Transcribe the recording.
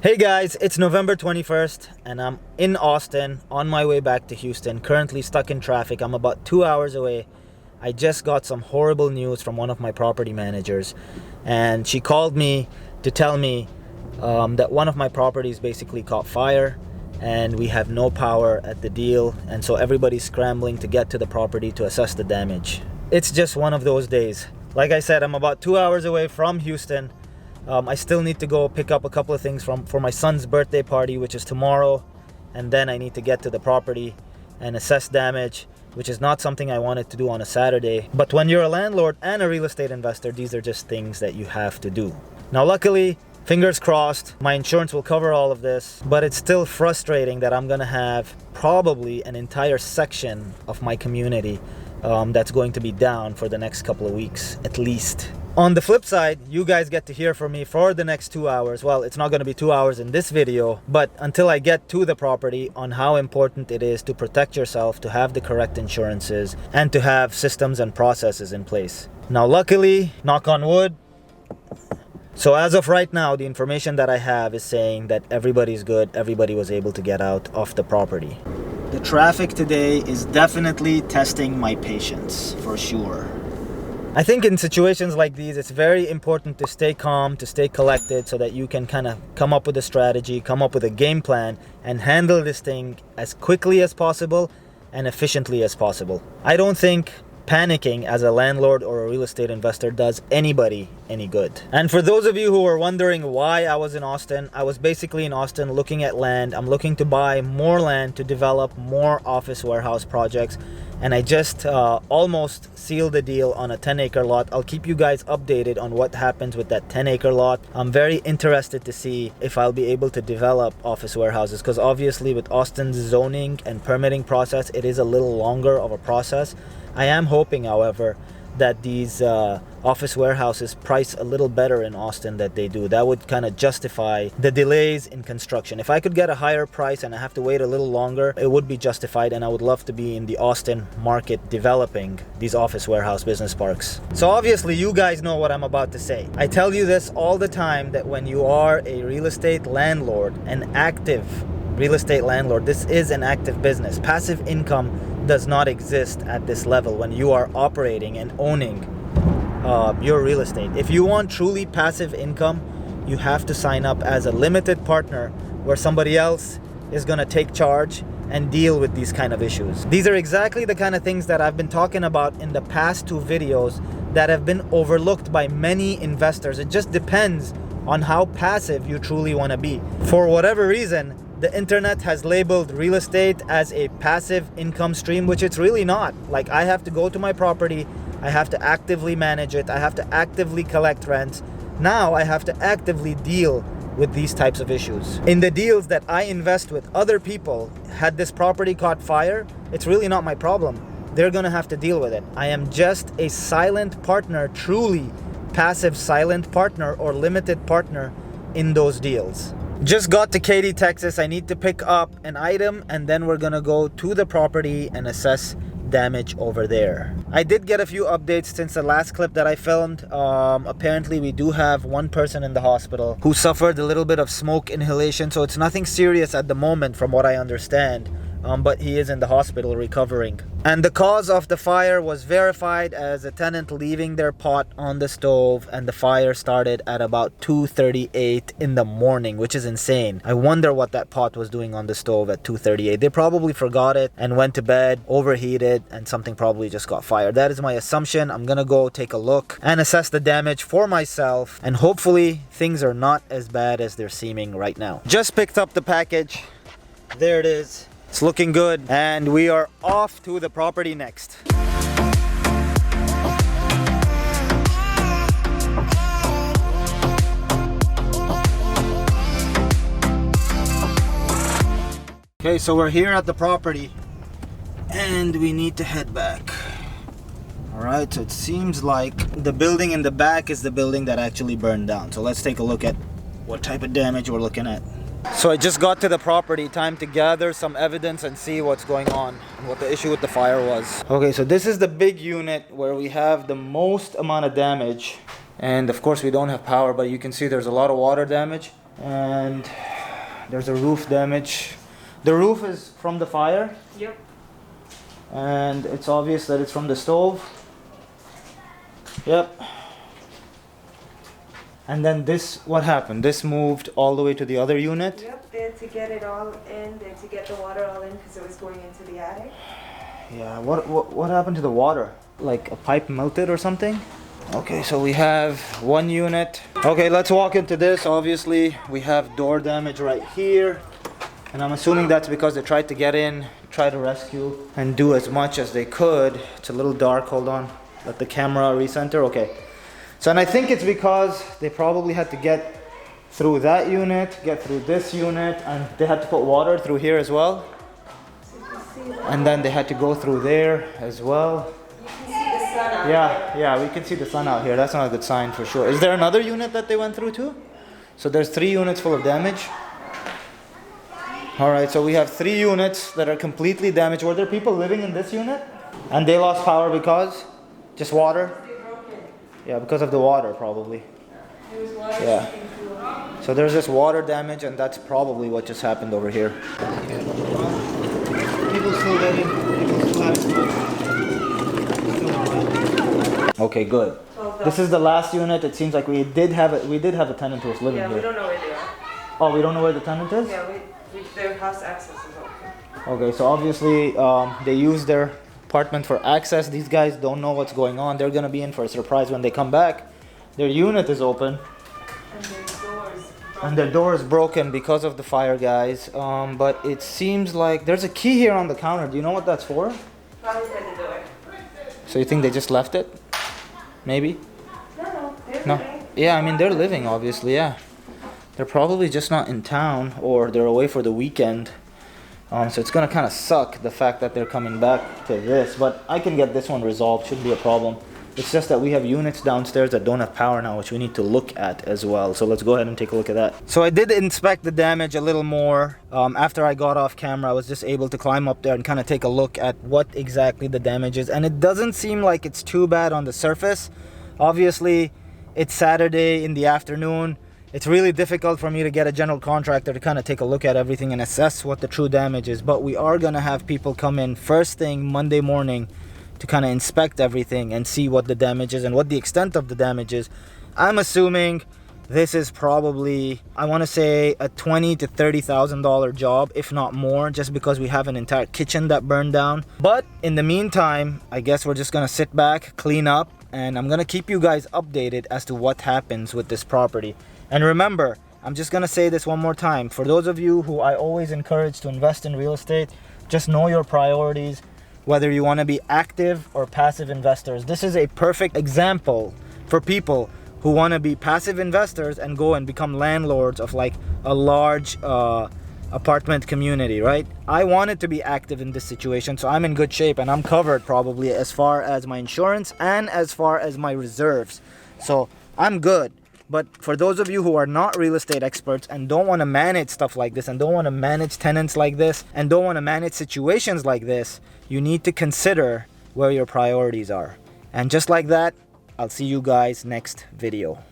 Hey guys, it's November 21st and I'm in Austin on my way back to Houston, currently stuck in traffic. I'm about 2 hours away. I just got some horrible news from one of my property managers, and she called me to tell me that one of my properties basically caught fire and we have no power at the deal, and so everybody's scrambling to get to the property to assess the damage. It's just one of those days. Like I said, I'm about 2 hours away from Houston. I still need to go pick up a couple of things for my son's birthday party, which is tomorrow, and then I need to get to the property and assess damage, which is not something I wanted to do on a Saturday. But when you're a landlord and a real estate investor, these are just things that you have to do. Now luckily, fingers crossed, my insurance will cover all of this, but it's still frustrating that I'm gonna have probably an entire section of my community that's going to be down for the next couple of weeks at least. On the flip side, you guys get to hear from me for the next 2 hours. Well, it's not going to be 2 hours in this video, but until I get to the property, on how important it is to protect yourself, to have the correct insurances, and to have systems and processes in place. Now, luckily, knock on wood, so as of right now, the information that I have is saying that everybody's good. Everybody was able to get out of the property. The traffic today is definitely testing my patience, for sure. I think in situations like these, it's very important to stay calm, to stay collected, so that you can kind of come up with a strategy, come up with a game plan, and handle this thing as quickly as possible and efficiently as possible. I don't think panicking as a landlord or a real estate investor does anybody any good. And for those of you who are wondering why I was in Austin, I was basically in Austin looking at land. I'm looking to buy more land to develop more office warehouse projects. And I just almost sealed the deal on a 10-acre lot. I'll keep you guys updated on what happens with that 10-acre lot. I'm very interested to see if I'll be able to develop office warehouses, because obviously with Austin's zoning and permitting process, it is a little longer of a process. I am hoping, however, that these office warehouses price a little better in Austin than they do. That would kind of justify the delays in construction. If I could get a higher price and I have to wait a little longer, it would be justified, and I would love to be in the Austin market developing these office warehouse business parks. So obviously you guys know what I'm about to say. I tell you this all the time, that when you are a real estate landlord, an active real estate landlord, this is an active business. Passive income does not exist at this level when you are operating and owning your real estate. If you want truly passive income, you have to sign up as a limited partner where somebody else is going to take charge and deal with these kind of issues. These are exactly the kind of things that I've been talking about in the past 2 videos that have been overlooked by many investors. It just depends on how passive you truly want to be. For whatever reason, the internet has labeled real estate as a passive income stream, which it's really not. Like, I have to go to my property, I have to actively manage it, I have to actively collect rent. Now I have to actively deal with these types of issues. In the deals that I invest with other people, had this property caught fire, it's really not my problem. They're gonna have to deal with it. I am just a silent partner, truly passive silent partner or limited partner in those deals. Just got to Katy, Texas. I need to pick up an item, and then we're gonna go to the property and assess damage over there. I did get a few updates since the last clip that I filmed. Apparently we do have one person in the hospital who suffered a little bit of smoke inhalation, so it's nothing serious at the moment from what I understand. But he is in the hospital recovering. And the cause of the fire was verified as a tenant leaving their pot on the stove, and the fire started at about 2:38 in the morning, which is insane. I wonder what that pot was doing on the stove at 2:38. They probably forgot it and went to bed, overheated, and something probably just got fired. That is my assumption. I'm gonna go take a look and assess the damage for myself, and hopefully things are not as bad as they're seeming right now. Just picked up the package. There it is. It's looking good, and we are off to the property next. Okay, so we're here at the property and we need to head back. Alright, so it seems like the building in the back is the building that actually burned down. So let's take a look at what type of damage we're looking at. So I just got to the property, time to gather some evidence and see what's going on and what the issue with the fire was. Okay, so this is the big unit where we have the most amount of damage. And of course we don't have power, but you can see there's a lot of water damage. And There's a roof damage. The roof is from the fire. Yep. And it's obvious that it's from the stove. Yep. And then this, what happened? This moved all the way to the other unit? Yep, they had to get it all in, they had to get the water all in because it was going into the attic. Yeah, what happened to the water? Like a pipe melted or something? Okay, so we have one unit. Okay, let's walk into this. Obviously, we have door damage right here. And I'm assuming that's because they tried to get in, try to rescue, and do as much as they could. It's a little dark, hold on. Let the camera recenter, okay. So, and I think it's because they probably had to get through that unit, get through this unit, and they had to put water through here as well. And then they had to go through there as well. You can see the sun out Yeah, yeah, we can see the sun out here. That's not a good sign for sure. Is there another unit that they went through too? So there's 3 units full of damage. All right, so we have 3 units that are completely damaged. Were there people living in this unit? And they lost power because? Just water? Yeah, because of the water probably. There was water. Yeah. So there's just water damage, and that's probably what just happened over here. People still living. People still have school. Okay, good. This is the last unit. It seems like we did have a tenant who was living Yeah, here. we don't know where they are. Oh, we don't know where the tenant is? Yeah, their house access is open. Okay, so obviously they use their apartment for access. These guys don't know what's going on. They're gonna be in for a surprise when they come back. Their unit is open. And their door is broken because of the fire, guys. But it seems like there's a key here on the counter. Do you know what that's for? Probably by the door. So you think they just left it? Maybe? No, they're No. living. Yeah, I mean, they're living, obviously, yeah. They're probably just not in town, or they're away for the weekend. So it's gonna kind of suck, the fact that they're coming back to this. But I can get this one resolved, shouldn't be a problem. It's just that we have units downstairs that don't have power now, which we need to look at as well. So let's go ahead and take a look at that. So I did inspect the damage a little more. After I got off camera, I was just able to climb up there and kind of take a look at what exactly the damage is. And it doesn't seem like it's too bad on the surface. Obviously, it's Saturday in the afternoon. It's really difficult for me to get a general contractor to kind of take a look at everything and assess what the true damage is. But we are going to have people come in first thing Monday morning to kind of inspect everything and see what the damage is and what the extent of the damage is. I'm assuming this is probably, I want to say, a $20,000 to $30,000 job, if not more, just because we have an entire kitchen that burned down. But in the meantime, I guess we're just going to sit back, clean up, and I'm going to keep you guys updated as to what happens with this property. And remember, I'm just going to say this one more time. For those of you who I always encourage to invest in real estate, just know your priorities, whether you want to be active or passive investors. This is a perfect example for people who want to be passive investors and go and become landlords of like a large apartment community, right? I wanted to be active in this situation, so I'm in good shape and I'm covered probably as far as my insurance and as far as my reserves. So I'm good. But for those of you who are not real estate experts and don't want to manage stuff like this and don't want to manage tenants like this and don't want to manage situations like this, you need to consider where your priorities are. And just like that, I'll see you guys next video.